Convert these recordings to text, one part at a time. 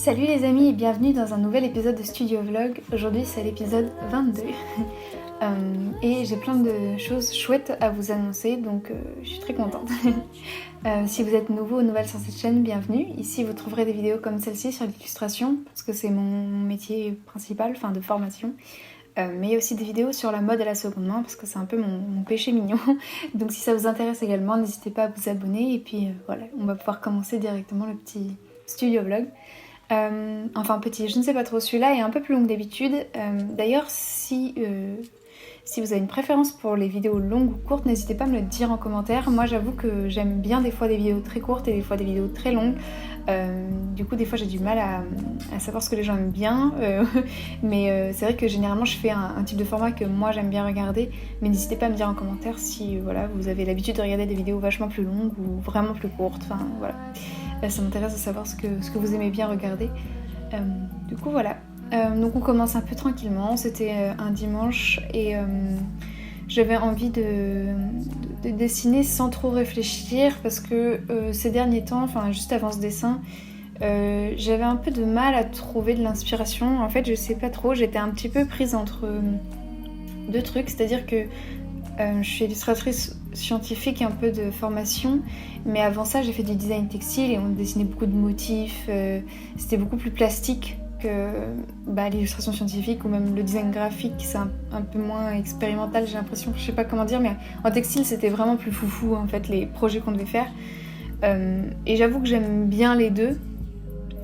Salut les amis et bienvenue dans un nouvel épisode de Studio Vlog. Aujourd'hui c'est l'épisode 22 et j'ai plein de choses chouettes à vous annoncer, donc je suis très contente. Si vous êtes nouveau ou nouvelle sur cette chaîne, bienvenue. Ici vous trouverez des vidéos comme celle-ci sur l'illustration parce que c'est mon métier principal, enfin de formation. Mais il y a aussi des vidéos sur la mode à la seconde main parce que c'est un peu mon péché mignon. Donc si ça vous intéresse également, n'hésitez pas à vous abonner et puis voilà, on va pouvoir commencer directement le petit studio vlog. Enfin petit, je ne sais pas trop, celui-là est un peu plus long que d'habitude. D'ailleurs si vous avez une préférence pour les vidéos longues ou courtes, n'hésitez pas à me le dire en commentaire. Moi j'avoue que j'aime bien des fois des vidéos très courtes et des fois des vidéos très longues. Du coup des fois j'ai du mal à savoir ce que les gens aiment bien. Mais c'est vrai que généralement je fais un type de format que moi j'aime bien regarder. Mais n'hésitez pas à me dire en commentaire si voilà, vous avez l'habitude de regarder des vidéos vachement plus longues ou vraiment plus courtes. Enfin voilà. Ça m'intéresse de savoir ce que vous aimez bien regarder. Du coup voilà. Donc on commence un peu tranquillement. C'était un dimanche et j'avais envie de dessiner sans trop réfléchir parce que ces derniers temps, enfin juste avant ce dessin, j'avais un peu de mal à trouver de l'inspiration. En fait je sais pas trop, j'étais un petit peu prise entre deux trucs, c'est-à-dire que je suis illustratrice scientifique, un peu de formation, mais avant ça j'ai fait du design textile et on dessinait beaucoup de motifs, c'était beaucoup plus plastique que l'illustration scientifique ou même le design graphique, c'est un peu moins expérimental, j'ai l'impression, je sais pas comment dire, mais en textile c'était vraiment plus foufou en fait les projets qu'on devait faire. Et j'avoue que j'aime bien les deux,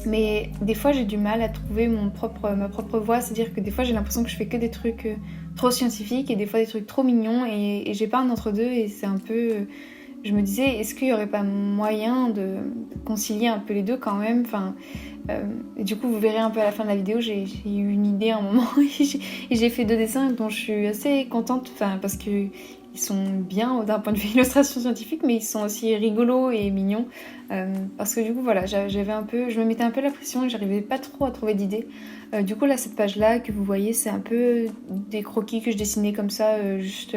mais des fois j'ai du mal à trouver ma propre voix, c'est-à-dire que des fois j'ai l'impression que je fais que des trucs trop scientifiques et des fois des trucs trop mignons et j'ai pas un entre-deux et c'est un peu... je me disais, est-ce qu'il y aurait pas moyen de concilier un peu les deux quand même, enfin... et du coup vous verrez un peu à la fin de la vidéo, j'ai eu une idée à un moment et j'ai fait 2 dessins dont je suis assez contente, enfin parce que ils sont bien d'un point de vue illustration scientifique, mais ils sont aussi rigolos et mignons parce que du coup voilà, je me mettais un peu la pression et j'arrivais pas trop à trouver d'idées. Du coup là cette page là que vous voyez, c'est un peu des croquis que je dessinais comme ça juste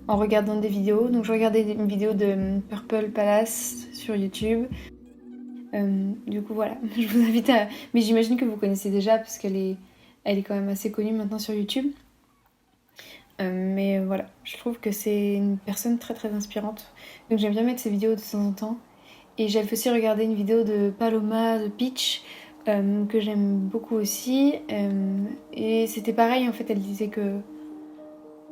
en regardant des vidéos. Donc je regardais une vidéo de Purple Palace sur YouTube. Du coup voilà, je vous invite à... Mais j'imagine que vous connaissez déjà parce qu'elle est quand même assez connue maintenant sur YouTube. Mais voilà, je trouve que c'est une personne très très inspirante. Donc j'aime bien mettre ses vidéos de temps en temps. Et j'avais aussi regardé une vidéo de Paloma de Peach que j'aime beaucoup aussi. Et c'était pareil, en fait, elle disait que...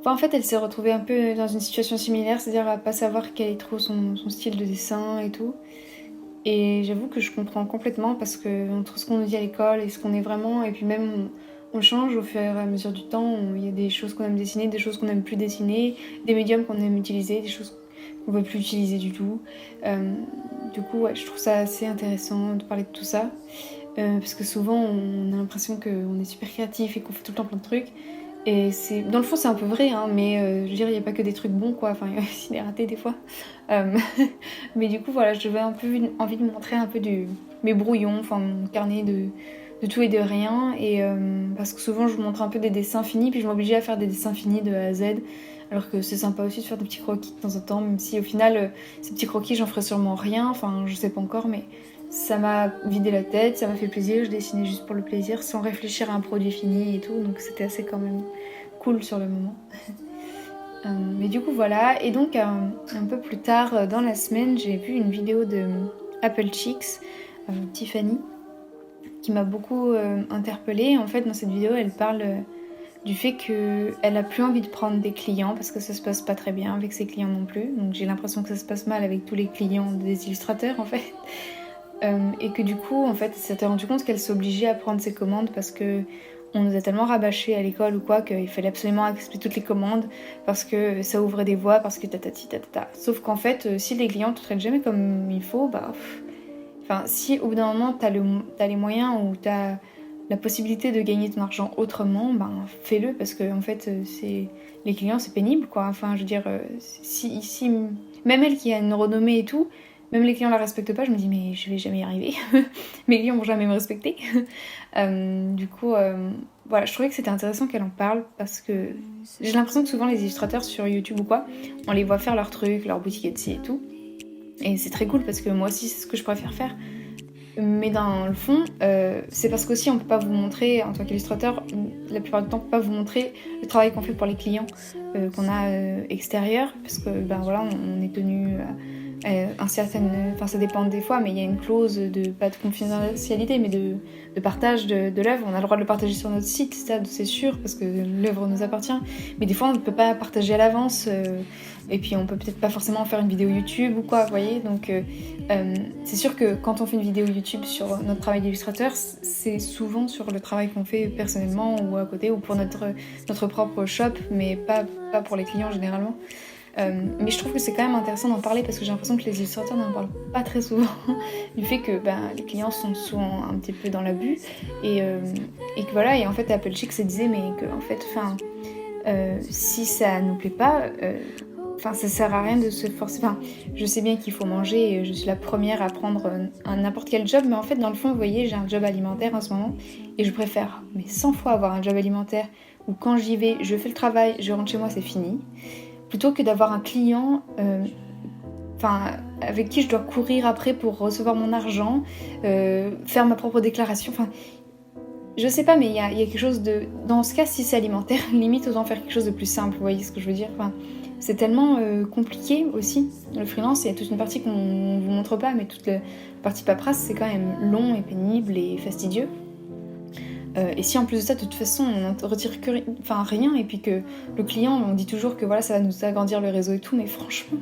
Enfin, en fait, elle s'est retrouvée un peu dans une situation similaire, c'est-à-dire à pas savoir quel est trop son style de dessin et tout. Et j'avoue que je comprends complètement parce que entre ce qu'on nous dit à l'école et ce qu'on est vraiment, et puis même on change au fur et à mesure du temps, il y a des choses qu'on aime dessiner, des choses qu'on aime plus dessiner, des médiums qu'on aime utiliser, des choses qu'on veut plus utiliser du tout. Du coup, ouais, je trouve ça assez intéressant de parler de tout ça. Parce que souvent on a l'impression qu'on est super créatif et qu'on fait tout le temps plein de trucs. Et c'est, dans le fond c'est un peu vrai, hein, mais je veux dire il n'y a pas que des trucs bons quoi, enfin il y a aussi des ratés des fois. Mais du coup voilà, j'avais un peu envie de montrer un peu mes brouillons, enfin mon carnet de tout et de rien. Et parce que souvent je vous montre un peu des dessins finis, puis je m'obligeais à faire des dessins finis de A à Z. Alors que c'est sympa aussi de faire des petits croquis de temps en temps, même si au final ces petits croquis j'en ferai sûrement rien, enfin je sais pas encore, mais ça m'a vidé la tête, ça m'a fait plaisir, je dessinais juste pour le plaisir sans réfléchir à un produit fini et tout, donc c'était assez quand même cool sur le moment. Mais du coup voilà, et donc un peu plus tard dans la semaine, j'ai vu une vidéo de Apple Chicks, Tiffany, qui m'a beaucoup interpellée. En fait dans cette vidéo elle parle du fait qu'elle a plus envie de prendre des clients parce que ça se passe pas très bien avec ses clients non plus, donc j'ai l'impression que ça se passe mal avec tous les clients des illustrateurs en fait. Et que du coup, en fait, elle s'était rendu compte qu'elle s'obligeait à prendre ses commandes parce que on nous a tellement rabâché à l'école ou quoi qu'il fallait absolument accepter toutes les commandes parce que ça ouvrait des voies, parce que tatati tatata. Sauf qu'en fait, si les clients te traitent jamais comme il faut, enfin, si au bout d'un moment t'as les moyens ou t'as la possibilité de gagner ton argent autrement, fais-le parce que en fait, les clients c'est pénible quoi. Enfin, je veux dire, si même elle qui a une renommée et tout. Même les clients la respectent pas, je me dis mais je vais jamais y arriver. Mes clients vont jamais me respecter. Du coup, voilà, je trouvais que c'était intéressant qu'elle en parle parce que j'ai l'impression que souvent les illustrateurs sur YouTube ou quoi, on les voit faire leurs trucs, leur boutique Etsy et tout. Et c'est très cool parce que moi aussi c'est ce que je préfère faire. Mais dans le fond, c'est parce qu'aussi on peut pas vous montrer, en tant qu'illustrateur, la plupart du temps on peut pas vous montrer le travail qu'on fait pour les clients qu'on a extérieurs, parce que voilà, on est tenu enfin ça dépend des fois, mais il y a une clause pas de confidentialité, mais de partage de l'œuvre. On a le droit de le partager sur notre site, ça c'est sûr, parce que l'œuvre nous appartient, mais des fois on ne peut pas partager à l'avance, et puis on peut peut-être pas forcément faire une vidéo YouTube ou quoi, vous voyez. Donc c'est sûr que quand on fait une vidéo YouTube sur notre travail d'illustrateur, c'est souvent sur le travail qu'on fait personnellement ou à côté, ou pour notre propre shop, mais pas pour les clients généralement. Mais je trouve que c'est quand même intéressant d'en parler, parce que j'ai l'impression que les illustrateurs n'en parlent pas très souvent du fait que les clients sont souvent un petit peu dans l'abus, et que voilà. Et en fait Apple Chic se disait, mais que en fait, si ça nous plaît pas, ça sert à rien de se forcer. Je sais bien qu'il faut manger, et je suis la première à prendre n'importe quel job, mais en fait dans le fond, vous voyez, j'ai un job alimentaire en ce moment, et je préfère 100 fois avoir un job alimentaire où quand j'y vais, je fais le travail, je rentre chez moi, c'est fini, plutôt que d'avoir un client avec qui je dois courir après pour recevoir mon argent, faire ma propre déclaration. Je sais pas, mais il y a quelque chose de... Dans ce cas, si c'est alimentaire, limite autant faire quelque chose de plus simple, vous voyez ce que je veux dire. C'est tellement compliqué aussi. Le freelance, il y a toute une partie qu'on vous montre pas, mais toute la partie paperasse, c'est quand même long et pénible et fastidieux. Et si en plus de ça, de toute façon, on ne retire rien, et puis que le client, on dit toujours que voilà, ça va nous agrandir le réseau et tout, mais franchement,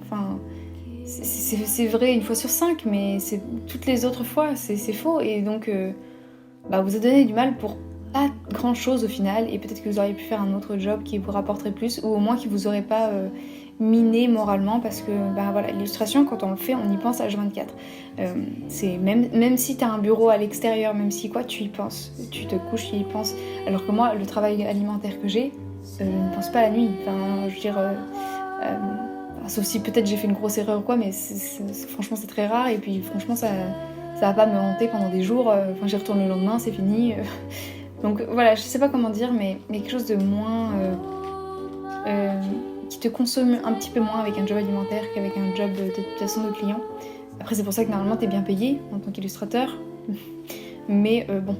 c'est vrai une fois sur 5, mais c'est toutes les autres fois, c'est faux. Et donc, vous a donné du mal pour pas grand chose au final, et peut-être que vous auriez pu faire un autre job qui vous rapporterait plus, ou au moins qui vous aurait pas miné moralement, parce que voilà, l'illustration, quand on le fait, on y pense H24. C'est même si t'as un bureau à l'extérieur, même si quoi, tu y penses, tu te couches, tu y penses. Alors que moi, le travail alimentaire que j'ai, je ne pense pas la nuit. Je veux dire, sauf si peut-être j'ai fait une grosse erreur ou quoi, mais franchement c'est très rare, et puis franchement ça va pas me hanter pendant des jours. J'y retourne le lendemain, c'est fini. Donc voilà, je sais pas comment dire, mais quelque chose de moins... qui te consomme un petit peu moins avec un job alimentaire qu'avec un job de façon de client. Après, c'est pour ça que normalement t'es bien payé en tant qu'illustrateur. Mais bon,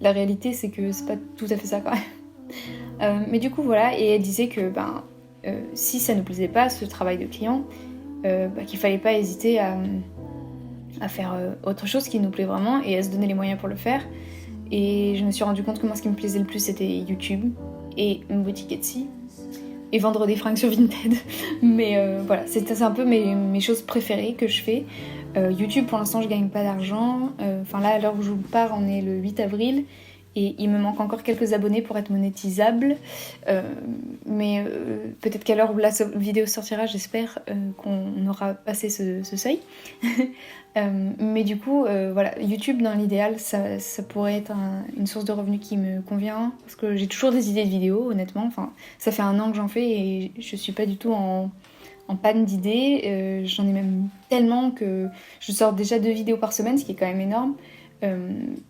la réalité c'est que c'est pas tout à fait ça quand même. Mais du coup voilà, et elle disait que si ça ne plaisait pas, ce travail de client, qu'il fallait pas hésiter à faire autre chose qui nous plaît vraiment, et à se donner les moyens pour le faire. Et je me suis rendu compte que moi, ce qui me plaisait le plus, c'était YouTube et une boutique Etsy, et vendre des fringues sur Vinted. Mais voilà, c'est un peu mes choses préférées que je fais. YouTube, pour l'instant, je gagne pas d'argent. Là, à l'heure où je vous parle, on est le 8 avril. Et il me manque encore quelques abonnés pour être monétisable. Mais peut-être qu'à l'heure où la vidéo sortira, j'espère qu'on aura passé ce seuil. Mais du coup, voilà, YouTube dans l'idéal, ça pourrait être une source de revenus qui me convient. Parce que j'ai toujours des idées de vidéos, honnêtement. Ça fait 1 an que j'en fais, et je suis pas du tout en panne d'idées. J'en ai même tellement que je sors déjà 2 vidéos par semaine, ce qui est quand même énorme.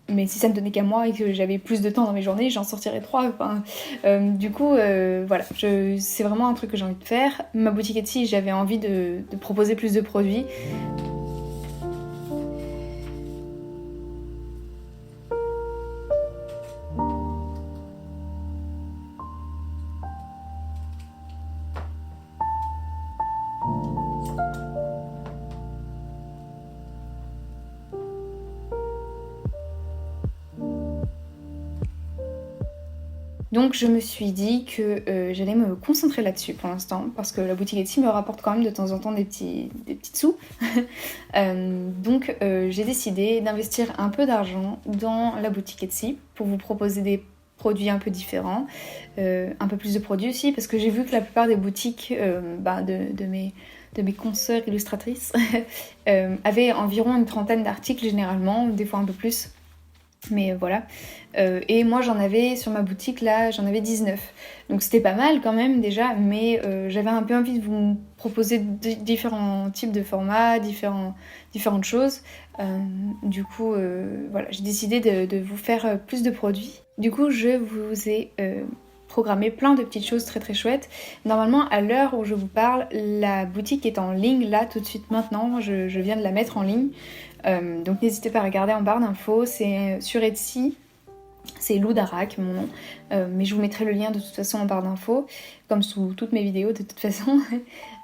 Mais si ça ne tenait qu'à moi et que j'avais plus de temps dans mes journées, j'en sortirais 3. Du coup, voilà, c'est vraiment un truc que j'ai envie de faire. Ma boutique Etsy, j'avais envie de proposer plus de produits. Donc je me suis dit que j'allais me concentrer là-dessus pour l'instant, parce que la boutique Etsy me rapporte quand même de temps en temps des petits sous. Donc j'ai décidé d'investir un peu d'argent dans la boutique Etsy pour vous proposer des produits un peu différents, un peu plus de produits aussi, parce que j'ai vu que la plupart des boutiques de mes consoeurs illustratrices avaient environ une 30aine d'articles généralement, des fois un peu plus. Mais voilà, et moi j'en avais sur ma boutique là, j'en avais 19, donc c'était pas mal quand même déjà, mais j'avais un peu envie de vous proposer différents types de formats, différentes choses. Du coup voilà, j'ai décidé de vous faire plus de produits. Du coup je vous ai programmé plein de petites choses très très chouettes. Normalement, à l'heure où je vous parle, la boutique est en ligne là tout de suite maintenant. Je viens de la mettre en ligne. Donc n'hésitez pas à regarder en barre d'infos. C'est sur Etsy. C'est Lou Darak, mon nom, mais je vous mettrai le lien de toute façon en barre d'infos, comme sous toutes mes vidéos de toute façon.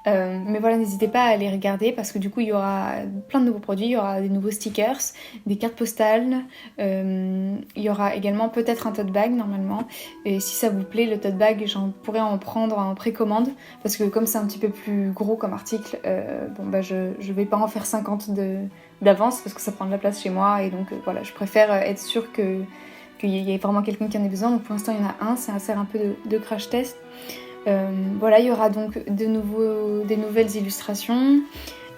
Mais voilà, n'hésitez pas à aller regarder parce que du coup il y aura plein de nouveaux produits, il y aura des nouveaux stickers, des cartes postales, il y aura également peut-être un tote bag normalement. Et si ça vous plaît, le tote bag, j'en pourrais en prendre en précommande parce que comme c'est un petit peu plus gros comme article, je vais pas en faire 50 d'avance parce que ça prend de la place chez moi et donc voilà, je préfère être sûre qu'il y ait vraiment quelqu'un qui en ait besoin. Donc pour l'instant il y en a un, ça sert un peu de crash test. Voilà, il y aura donc des nouvelles illustrations,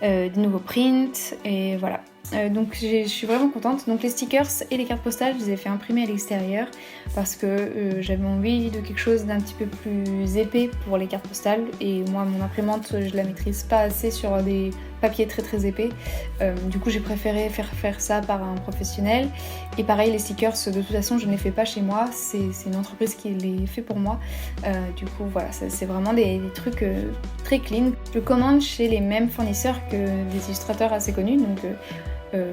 des nouveaux prints et voilà. Donc je suis vraiment contente. Donc les stickers et les cartes postales, je les ai fait imprimer à l'extérieur parce que j'avais envie de quelque chose d'un petit peu plus épais pour les cartes postales et moi mon imprimante je la maîtrise pas assez sur des papiers très très épais. Du coup j'ai préféré faire ça par un professionnel. Et pareil les stickers de toute façon je ne les fais pas chez moi, c'est une entreprise qui les fait pour moi. Du coup voilà, c'est vraiment des trucs très clean. Je commande chez les mêmes fournisseurs que des illustrateurs assez connus, donc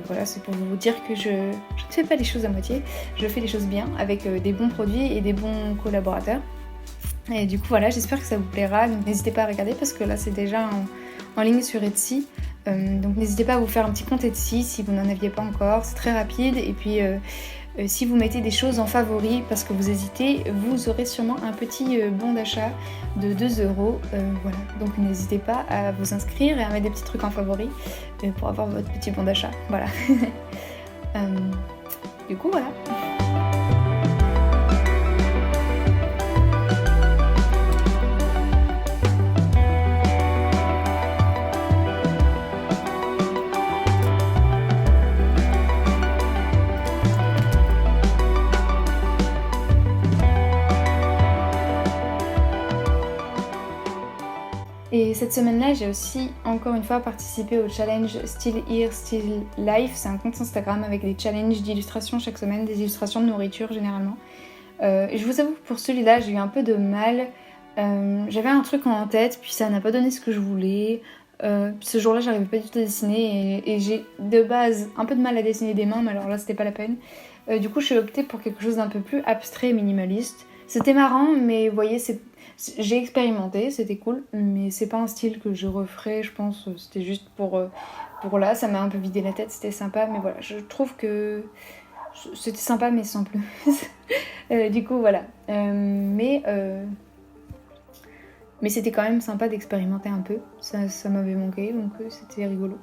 voilà, c'est pour vous dire que je ne fais pas les choses à moitié, je fais les choses bien avec des bons produits et des bons collaborateurs. Et du coup voilà, j'espère que ça vous plaira, donc n'hésitez pas à regarder parce que là c'est déjà en ligne sur Etsy. Donc n'hésitez pas à vous faire un petit compte Etsy si vous n'en aviez pas encore, c'est très rapide. Et puis si vous mettez des choses en favoris parce que vous hésitez, vous aurez sûrement un petit bon d'achat de 2€. Voilà, donc n'hésitez pas à vous inscrire et à mettre des petits trucs en favoris pour avoir votre petit bon d'achat. Voilà. Du coup voilà. Et cette semaine-là, j'ai aussi encore une fois participé au challenge Still Here, Still Life. C'est un compte Instagram avec des challenges d'illustration chaque semaine, des illustrations de nourriture généralement. Et je vous avoue que pour celui-là, j'ai eu un peu de mal. J'avais un truc en tête, puis ça n'a pas donné ce que je voulais. Ce jour-là, j'arrivais pas du tout à dessiner et j'ai de base un peu de mal à dessiner des mains, mais alors là, c'était pas la peine. Du coup, je suis optée pour quelque chose d'un peu plus abstrait et minimaliste. C'était marrant, mais vous voyez, j'ai expérimenté, c'était cool, mais c'est pas un style que je referais, je pense. C'était juste pour là, ça m'a un peu vidé la tête, c'était sympa, mais voilà, je trouve que c'était sympa, mais sans plus. Du coup, voilà. Mais c'était quand même sympa d'expérimenter un peu, ça m'avait manqué, donc c'était rigolo.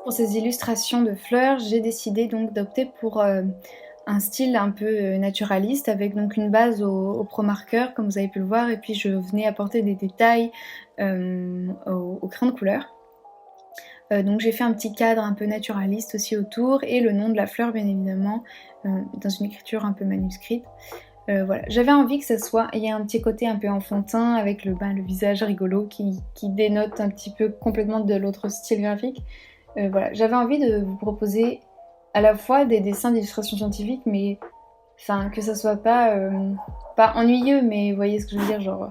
Pour ces illustrations de fleurs, j'ai décidé donc d'opter pour un style un peu naturaliste avec donc une base au pro marqueur comme vous avez pu le voir, et puis je venais apporter des détails au crayon de couleur. Donc j'ai fait un petit cadre un peu naturaliste aussi autour, et le nom de la fleur bien évidemment dans une écriture un peu manuscrite. Voilà. J'avais envie que ça soit, il y a un petit côté un peu enfantin avec le visage rigolo qui dénote un petit peu complètement de l'autre style graphique. Voilà. J'avais envie de vous proposer à la fois des dessins d'illustration scientifique, mais enfin que ça soit pas ennuyeux, mais vous voyez ce que je veux dire, genre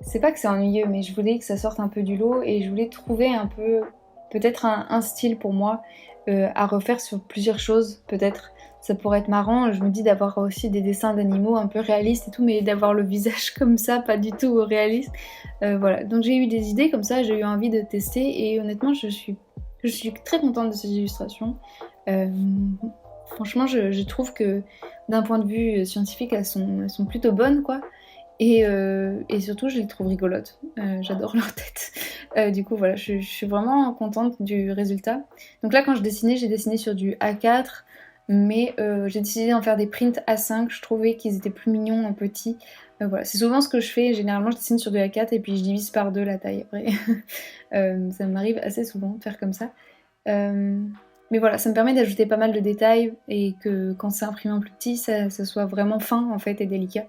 c'est pas que c'est ennuyeux, mais je voulais que ça sorte un peu du lot, et je voulais trouver un peu peut-être un style pour moi à refaire sur plusieurs choses. Peut-être ça pourrait être marrant, je me dis d'avoir aussi des dessins d'animaux un peu réalistes et tout, mais d'avoir le visage comme ça, pas du tout réaliste. Voilà, donc j'ai eu des idées comme ça, j'ai eu envie de tester, et honnêtement je suis très contente de ces illustrations. Franchement je trouve que d'un point de vue scientifique elles sont plutôt bonnes quoi. Et surtout je les trouve rigolotes, j'adore leur tête. Du coup voilà, je suis vraiment contente du résultat. Donc là quand je dessinais, j'ai dessiné sur du A4, mais j'ai décidé d'en faire des prints A5, je trouvais qu'ils étaient plus mignons en petit. Voilà, c'est souvent ce que je fais, généralement je dessine sur du A4 et puis je divise par 2 la taille après. Ça m'arrive assez souvent de faire comme ça. Mais voilà, ça me permet d'ajouter pas mal de détails et que quand c'est imprimé en plus petit, ça soit vraiment fin en fait et délicat.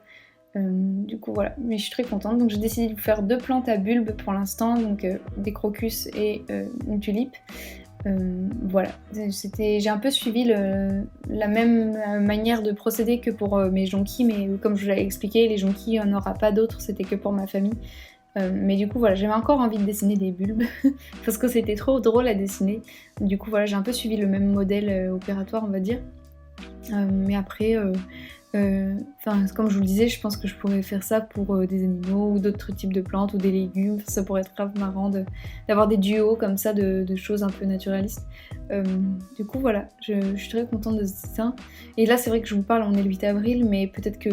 Du coup voilà, mais je suis très contente. Donc j'ai décidé de faire 2 plantes à bulbes pour l'instant, donc des crocus et une tulipe. Voilà, j'ai un peu suivi la même manière de procéder que pour mes jonquilles, mais comme je vous l'avais expliqué, les jonquilles, il n'y en aura pas d'autres, c'était que pour ma famille. Mais du coup voilà, j'avais encore envie de dessiner des bulbes, parce que c'était trop drôle à dessiner. Du coup voilà, j'ai un peu suivi le même modèle opératoire on va dire. Mais après, comme je vous le disais, je pense que je pourrais faire ça pour des animaux ou d'autres types de plantes ou des légumes. Ça pourrait être grave marrant d'avoir des duos comme ça de choses un peu naturalistes. Du coup voilà, je suis très contente de ça. Et là c'est vrai que je vous parle, on est le 8 avril, mais peut-être que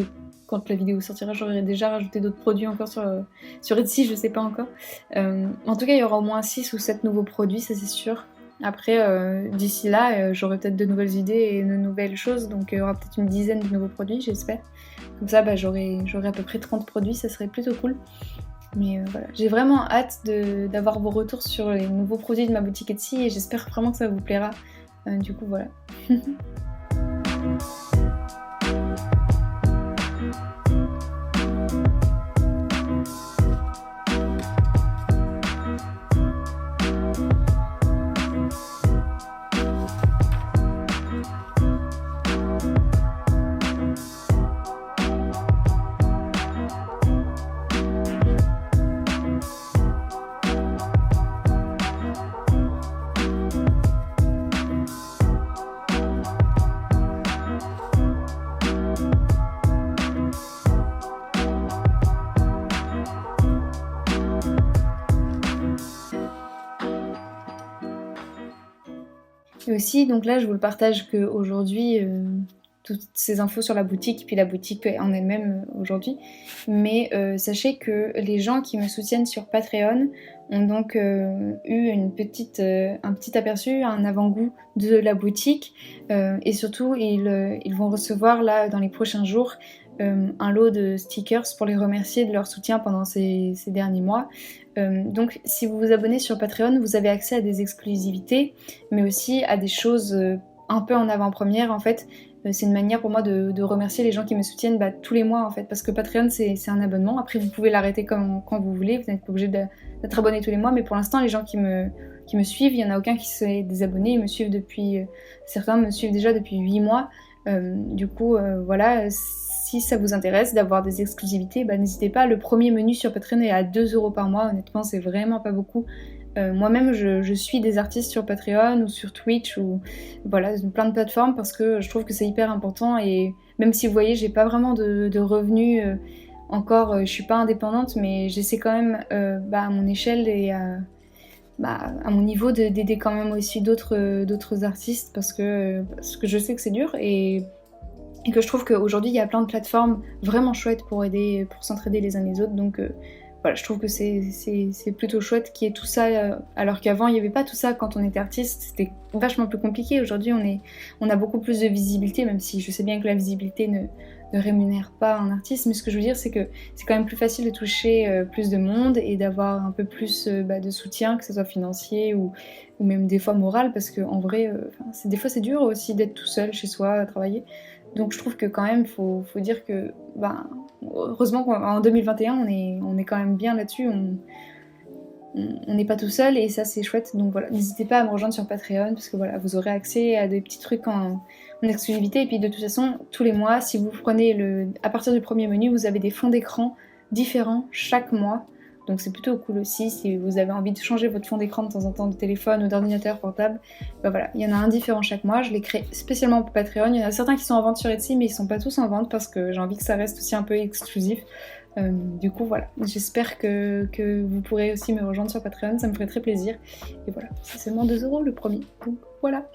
quand la vidéo sortira, j'aurai déjà rajouté d'autres produits encore sur Etsy, je sais pas encore. En tout cas, il y aura au moins 6 ou 7 nouveaux produits, ça c'est sûr. Après, d'ici là, j'aurai peut-être de nouvelles idées et de nouvelles choses, donc il y aura peut-être une dizaine de nouveaux produits, j'espère. Comme ça, j'aurai à peu près 30 produits, ça serait plutôt cool. Mais voilà, j'ai vraiment hâte d'avoir vos retours sur les nouveaux produits de ma boutique Etsy et j'espère vraiment que ça vous plaira. Du coup, voilà. Et aussi, donc là, je vous le partage qu'aujourd'hui, toutes ces infos sur la boutique, puis la boutique en elle-même aujourd'hui. Mais sachez que les gens qui me soutiennent sur Patreon ont donc eu un petit aperçu, un avant-goût de la boutique. Et surtout, ils vont recevoir là, dans les prochains jours, un lot de stickers pour les remercier de leur soutien pendant ces derniers mois. Donc si vous vous abonnez sur Patreon, vous avez accès à des exclusivités, mais aussi à des choses un peu en avant-première en fait. C'est une manière pour moi de remercier les gens qui me soutiennent tous les mois en fait, parce que Patreon c'est un abonnement. Après vous pouvez l'arrêter quand vous voulez, vous n'êtes pas obligé d'être abonné tous les mois, mais pour l'instant les gens qui me suivent, il n'y en a aucun qui s'est désabonné, ils me suivent certains me suivent déjà depuis 8 mois. Du coup voilà, si ça vous intéresse d'avoir des exclusivités, n'hésitez pas. Le premier menu sur Patreon est à 2€ par mois, honnêtement c'est vraiment pas beaucoup. Moi-même je suis des artistes sur Patreon ou sur Twitch ou voilà, plein de plateformes parce que je trouve que c'est hyper important et même si vous voyez j'ai pas vraiment de revenus encore, je suis pas indépendante mais j'essaie quand même à mon échelle et à mon niveau d'aider quand même aussi d'autres artistes parce que je sais que c'est dur et que je trouve qu'aujourd'hui il y a plein de plateformes vraiment chouettes pour s'entraider les uns les autres, donc voilà, je trouve que c'est plutôt chouette qu'il y ait tout ça, alors qu'avant il n'y avait pas tout ça quand on était artiste, c'était vachement plus compliqué. Aujourd'hui on a beaucoup plus de visibilité, même si je sais bien que la visibilité ne rémunère pas un artiste, mais ce que je veux dire c'est que c'est quand même plus facile de toucher plus de monde et d'avoir un peu plus de soutien, que ce soit financier ou même des fois moral, parce qu'en vrai, des fois c'est dur aussi d'être tout seul chez soi à travailler. Donc je trouve que quand même, faut dire que, heureusement qu'en 2021, on est quand même bien là-dessus, on n'est pas tout seul et ça c'est chouette. Donc voilà, n'hésitez pas à me rejoindre sur Patreon parce que voilà, vous aurez accès à des petits trucs en exclusivité. Et puis de toute façon, tous les mois, si vous prenez à partir du premier menu, vous avez des fonds d'écran différents chaque mois. Donc c'est plutôt cool aussi si vous avez envie de changer votre fond d'écran de temps en temps de téléphone ou d'ordinateur portable. Voilà, il y en a un différent chaque mois, je l'ai créé spécialement pour Patreon. Il y en a certains qui sont en vente sur Etsy mais ils sont pas tous en vente parce que j'ai envie que ça reste aussi un peu exclusif. Du coup voilà, j'espère que vous pourrez aussi me rejoindre sur Patreon, ça me ferait très plaisir. Et voilà, c'est seulement 2€ le premier, donc voilà.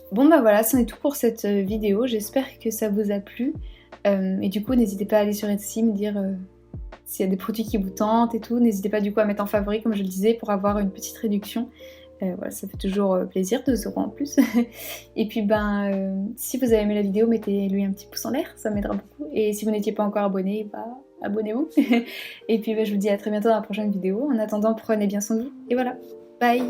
Bon bah voilà, c'en est tout pour cette vidéo, j'espère que ça vous a plu. Et du coup, n'hésitez pas à aller sur Etsy, me dire s'il y a des produits qui vous tentent et tout. N'hésitez pas du coup à mettre en favori, comme je le disais, pour avoir une petite réduction. Voilà, ça fait toujours plaisir, 2 € en plus. Et puis si vous avez aimé la vidéo, mettez-lui un petit pouce en l'air, ça m'aidera beaucoup. Et si vous n'étiez pas encore abonné, abonnez-vous. Et puis je vous dis à très bientôt dans la prochaine vidéo. En attendant, prenez bien soin de vous. Et voilà, bye!